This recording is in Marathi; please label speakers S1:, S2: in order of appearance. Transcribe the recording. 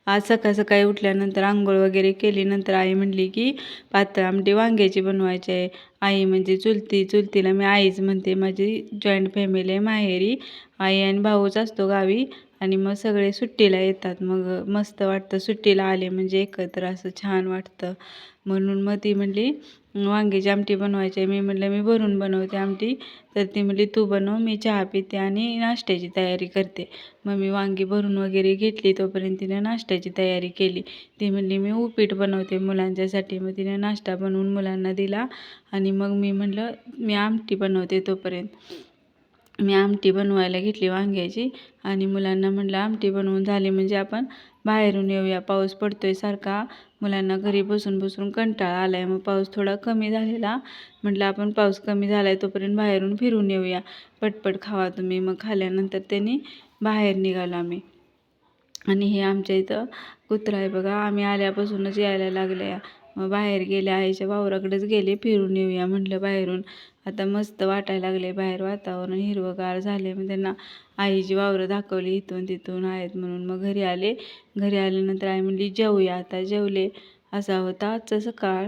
S1: आज सकाळ सकाळी उठल्यानंतर आंघोळ वगैरे केली. नंतर आई म्हणली की पातळ आमटी वांग्याची बनवायची आहे. आई म्हणजे चुलतीला मी आईच म्हणते. माझी जॉईंट फॅमिली आहे माहेरी. आई आणि भाऊच असतो गावी आणि मग सगळे सुट्टीला येतात. मग मस्त वाटतं सुट्टीला आले म्हणजे एकत्र असं छान वाटतं. म्हणून मग ती म्हणली वांग्याची आमटी बनवायची आहे. मी म्हटलं मी भरून बनवते आमटी. तर ती म्हणली तू बनव, मी चहा पिते आणि नाश्त्याची तयारी करते. मग मी वांगी भरून वगैरे घेतली, तोपर्यंत तिने नाश्त्याची तयारी केली. ती म्हणली मी उपीट बनवते मुलांच्यासाठी. मग तिने नाश्ता बनवून मुलांना दिला आणि मग मी म्हटलं मी आमटी बनवते. तोपर्यंत मी आमटी बनवायला घेतली वांग्याची आणि मुलांना म्हटलं आमटी बनवून झाली म्हणजे आपण बाहेरून येऊया. पाऊस पडतोय सारखा, मुलांना घरी बसून बसून कंटाळा आला आहे. मग पाऊस थोडा कमी झालेला, म्हटलं आपण पाऊस कमी झाला आहे तोपर्यंत बाहेरून फिरून येऊया. पटपट खावा तुम्ही. मग खाल्ल्यानंतर त्यांनी बाहेर निघालो आम्ही. आणि हे आमच्या इथं कुत्रा आहे बघा, आम्ही आल्यापासूनच यायला लागले. मग बाहेर गेले, आईच्या वावराकडेच गेले, फिरून येऊया म्हटलं बाहेरून. आता मस्त वाटायला लागले बाहेर, वातावरण हिरवंगार झाले. मग त्यांना आईची वावरं दाखवली, इथून तिथून आहेत म्हणून. मग घरी आले. घरी आल्यानंतर आई म्हणली जेवूया. आता जेवले. असा होता आजचा सकाळ.